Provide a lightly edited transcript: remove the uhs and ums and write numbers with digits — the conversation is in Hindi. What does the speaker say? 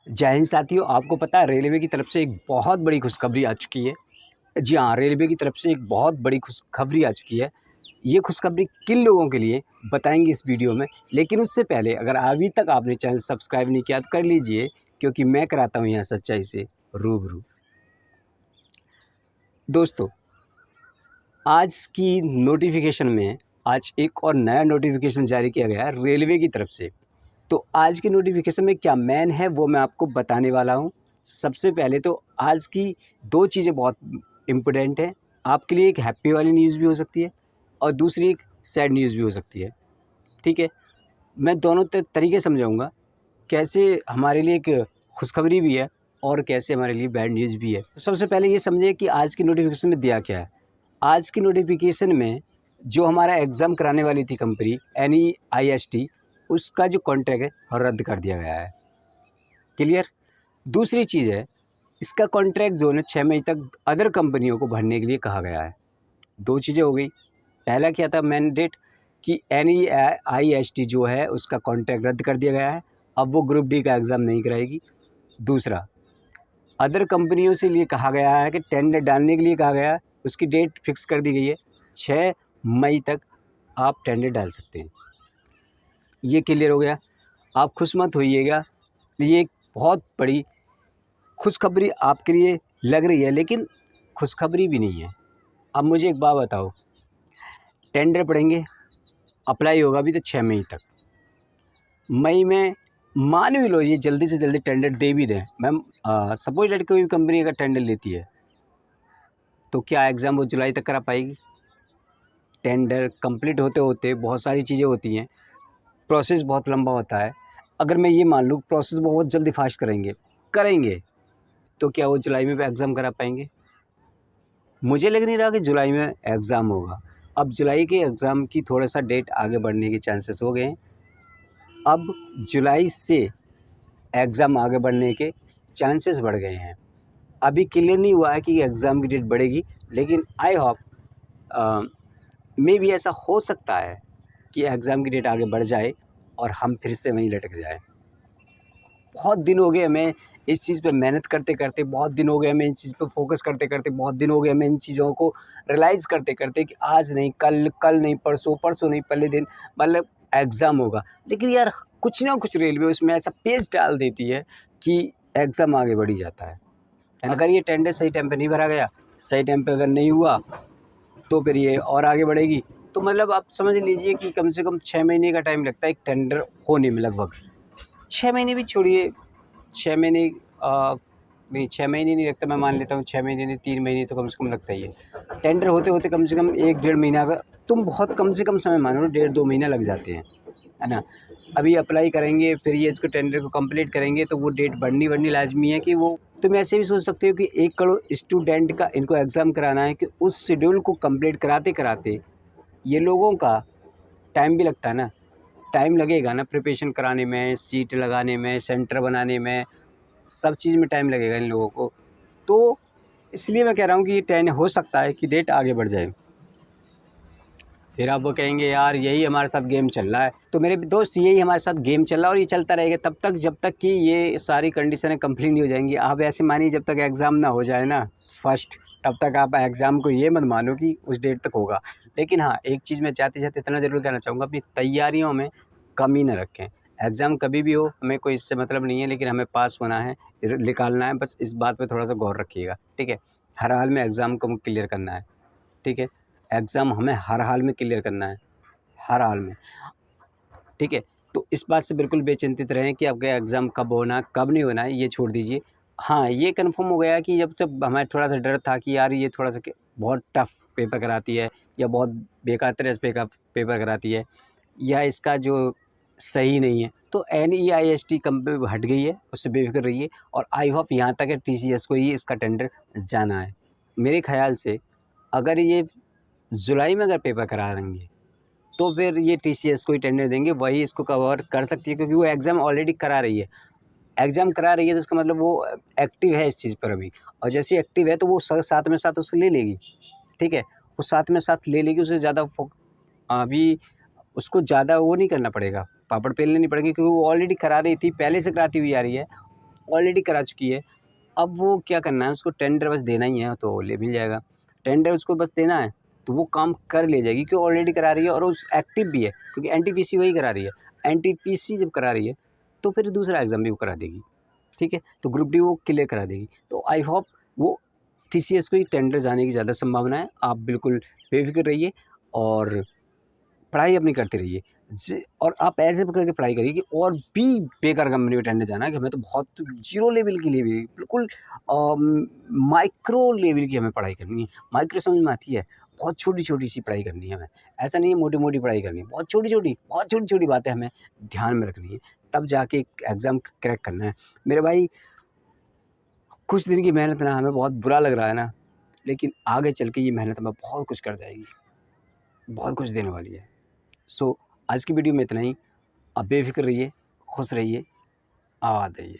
जय हिंद साथियों, आपको पता है रेलवे की तरफ से एक बहुत बड़ी खुशखबरी आ चुकी है। जी हाँ, रेलवे की तरफ से एक बहुत बड़ी खुशखबरी आ चुकी है। ये खुशखबरी किन लोगों के लिए बताएंगे इस वीडियो में। लेकिन उससे पहले अगर अभी तक आपने चैनल सब्सक्राइब नहीं किया तो कर लीजिए, क्योंकि मैं कराता हूँ यहाँ सच्चाई से रूबरू। दोस्तों, आज की नोटिफिकेशन में आज एक और नया नोटिफिकेशन जारी किया गया है रेलवे की तरफ से। तो आज की नोटिफिकेशन में क्या मेन है वो मैं आपको बताने वाला हूँ। सबसे पहले तो आज की दो चीज़ें बहुत इम्पोर्टेंट हैं। आपके लिए एक हैप्पी वाली न्यूज़ भी हो सकती है और दूसरी एक सैड न्यूज़ भी हो सकती है। ठीक है, मैं दोनों तरीके समझाऊंगा, कैसे हमारे लिए एक खुशखबरी भी है और कैसे हमारे लिए बैड न्यूज़ भी है। तो सबसे पहले ये समझिए कि आज की नोटिफिकेशन में दिया क्या है। आज की नोटिफिकेशन में जो हमारा एग्ज़ाम कराने वाली थी कंपनी NEIST, उसका जो कॉन्ट्रैक्ट है रद्द कर दिया गया है। क्लियर। दूसरी चीज़ है, इसका कॉन्ट्रैक्ट जो है 6 मई तक अदर कंपनियों को भरने के लिए कहा गया है। दो चीज़ें हो गई। पहला क्या था मैंडेट कि NEIST जो है उसका कॉन्ट्रैक्ट रद्द कर दिया गया है, अब वो ग्रुप डी का एग्ज़ाम नहीं कराएगी। दूसरा, अदर कंपनियों से लिए कहा गया है कि टेंडर डालने के लिए कहा गया है, उसकी डेट फिक्स कर दी गई है, 6 मई तक आप टेंडर डाल सकते हैं। ये क्लियर हो गया। आप खुश मत होइएगा, ये एक बहुत बड़ी खुशखबरी आपके लिए लग रही है, लेकिन खुशखबरी भी नहीं है। अब मुझे एक बात बताओ, टेंडर पड़ेंगे, अप्लाई होगा भी तो 6 मई तक। मई में मान भी लो ये जल्दी से जल्दी टेंडर दे भी दें, मैम सपोज दैट कोई कंपनी अगर टेंडर लेती है तो क्या एग्ज़ाम वो जुलाई तक करा पाएगी? टेंडर कंप्लीट होते होते बहुत सारी चीज़ें होती हैं, प्रोसेस बहुत लंबा होता है। अगर मैं ये मान लूँ प्रोसेस बहुत जल्दी फास्ट करेंगे तो क्या वो जुलाई में भी एग्ज़ाम करा पाएंगे? मुझे लग नहीं रहा कि जुलाई में एग्ज़ाम होगा। अब जुलाई के एग्ज़ाम की थोड़ा सा डेट आगे बढ़ने के चांसेस हो गए हैं। अब जुलाई से एग्ज़ाम आगे बढ़ने के चांसेस बढ़ गए हैं। अभी क्लियर नहीं हुआ है कि एग्ज़ाम की डेट बढ़ेगी, लेकिन आई होप मे बी ऐसा हो सकता है कि एग्ज़ाम की डेट आगे बढ़ जाए और हम फिर से वहीं लटक जाएँ। बहुत दिन हो गए हमें इस चीज़ पे मेहनत करते करते, बहुत दिन हो गए हमें इस चीज़ पे फोकस करते करते, बहुत दिन हो गए हमें इन चीज़ों को रियलाइज़ करते करते कि आज नहीं कल, कल नहीं परसों, परसों नहीं पहले दिन मतलब एग्ज़ाम होगा। लेकिन यार कुछ ना कुछ रेलवे उसमें ऐसा पेच डाल देती है कि एग्ज़ाम आगे बढ़ ही जाता है। अगर ये टेंडर सही टाइम पे नहीं भरा गया, सही टाइम पे अगर नहीं हुआ तो फिर ये और आगे बढ़ेगी। तो मतलब आप समझ लीजिए कि कम से कम 6 महीने का टाइम लगता है एक टेंडर होने में लगभग। 6 महीने भी छोड़िए, 6 महीने नहीं 6 महीने नहीं लगता, मैं मान लेता हूँ 6 महीने नहीं 3 महीने तो कम से कम लगता ही है। टेंडर होते होते कम से कम 1 डेढ़ महीना का, तुम बहुत कम से कम समय मानो, 1.5-2 महीना लग जाते हैं, है ना। अभी अप्लाई करेंगे, फिर ये इसको टेंडर को कंप्लीट करेंगे तो वो डेट बढ़नी लाजमी है कि वो। तुम ऐसे भी सोच सकते हो कि 1 करोड़ स्टूडेंट का इनको एग्ज़ाम कराना है, कि उस शेड्यूल को कंप्लीट कराते कराते ये लोगों का टाइम भी लगता है ना। टाइम लगेगा ना प्रिपरेशन कराने में, सीट लगाने में, सेंटर बनाने में, सब चीज़ में टाइम लगेगा इन लोगों को। तो इसलिए मैं कह रहा हूँ कि ये टेन हो सकता है कि डेट आगे बढ़ जाए। फिर आप वो कहेंगे यार यही हमारे साथ गेम चल रहा है। तो मेरे दोस्त, यही हमारे साथ गेम चल रहा है और ये चलता रहेगा तब तक जब तक कि ये सारी कंडीशनें कंप्लीट नहीं हो जाएंगी। आप ऐसे मानिए जब तक एग्ज़ाम ना हो जाए ना फर्स्ट, तब तक आप एग्ज़ाम को ये मत मानो कि उस डेट तक होगा। लेकिन हाँ, एक चीज़ मैं जाते-जाते इतना ज़रूर कहना चाहूँगा, अपनी तैयारियों में कमी ना रखें। एग्ज़ाम कभी भी हो, हमें कोई इससे मतलब नहीं है, लेकिन हमें पास होना है, निकालना है, बस इस बात पे थोड़ा-सा गौर रखिएगा, ठीक है? हर हाल में एग्ज़ाम को क्लियर करना है, ठीक है? एग्ज़ाम हमें हर हाल में क्लियर करना है, हर हाल में, ठीक है? तो इस बात से बिल्कुल बेचिंतित रहें कि आपका एग्ज़ाम कब होना, कब नहीं होना है, ये छोड़ दीजिए। हाँ, ये कन्फर्म हो गया कि जब हमें थोड़ा-सा डर था कि यार ये थोड़ा-सा बहुत टफ़ पेपर कराती है या बहुत बेकार तरह से पेपर कराती है या इसका जो सही नहीं है, तो NEIST कंपनी हट गई है, उससे बेफ़िक्र रहिए। और आई होप यहाँ तक है TCS को ही इसका टेंडर जाना है। मेरे ख़्याल से अगर ये जुलाई में अगर पेपर करा देंगे तो फिर ये TCS को ही टेंडर देंगे, वही इसको कवर कर सकती है, क्योंकि वो एग्ज़ाम ऑलरेडी करा रही है। एग्ज़ाम करा रही है तो इसका मतलब वो एक्टिव है इस चीज़ पर अभी, और जैसे एक्टिव है तो वो साथ में साथ उसको ले लेगी, ठीक है? वो साथ में साथ ले लेगी, उसे ज़्यादा अभी उसको ज़्यादा वो नहीं करना पड़ेगा, पापड़ बेलने नहीं पड़ेंगे, क्योंकि वो ऑलरेडी करा रही थी, पहले से कराती हुई आ रही है। ऑलरेडी करा चुकी है। अब वो क्या करना है, उसको टेंडर बस देना ही है तो ले मिल जाएगा। टेंडर उसको बस देना है तो वो काम कर ले जाएगी, क्योंकि ऑलरेडी करा रही है और उस एक्टिव भी है, क्योंकि एनटीपीसी वही करा रही है। एनटीपीसी जब करा रही है तो फिर दूसरा एग्ज़ाम भी वो करा देगी, ठीक है। तो ग्रुप डी वो क्लियर करा देगी। तो आई होप वो टीसीएस को ही टेंडर जाने की ज़्यादा संभावना है। आप बिल्कुल बेफिक्र रहिए और पढ़ाई अपनी करते रहिए। और आप ऐसे करके पढ़ाई करिए कि और भी बेकार कंपनी में टेंडर जाना है कि हमें तो बहुत जीरो लेवल की लेवल बिल्कुल माइक्रो लेवल की हमें पढ़ाई करनी है। माइक्रो समझ में आती है, बहुत छोटी-छोटी सी पढ़ाई करनी है हमें। ऐसा नहीं है मोटी-मोटी पढ़ाई करनी है, बहुत छोटी-छोटी बातें हमें ध्यान में रखनी है, तब जाके एग्ज़ाम क्रैक करना है। मेरे भाई कुछ दिन की मेहनत ना हमें बहुत बुरा लग रहा है ना, लेकिन आगे चल के ये मेहनत हमें बहुत कुछ कर जाएगी, बहुत कुछ देने वाली है। सो आज की वीडियो में इतना ही। आप बेफ़िक्र रहिए, खुश रहिए, आबाद रहिए।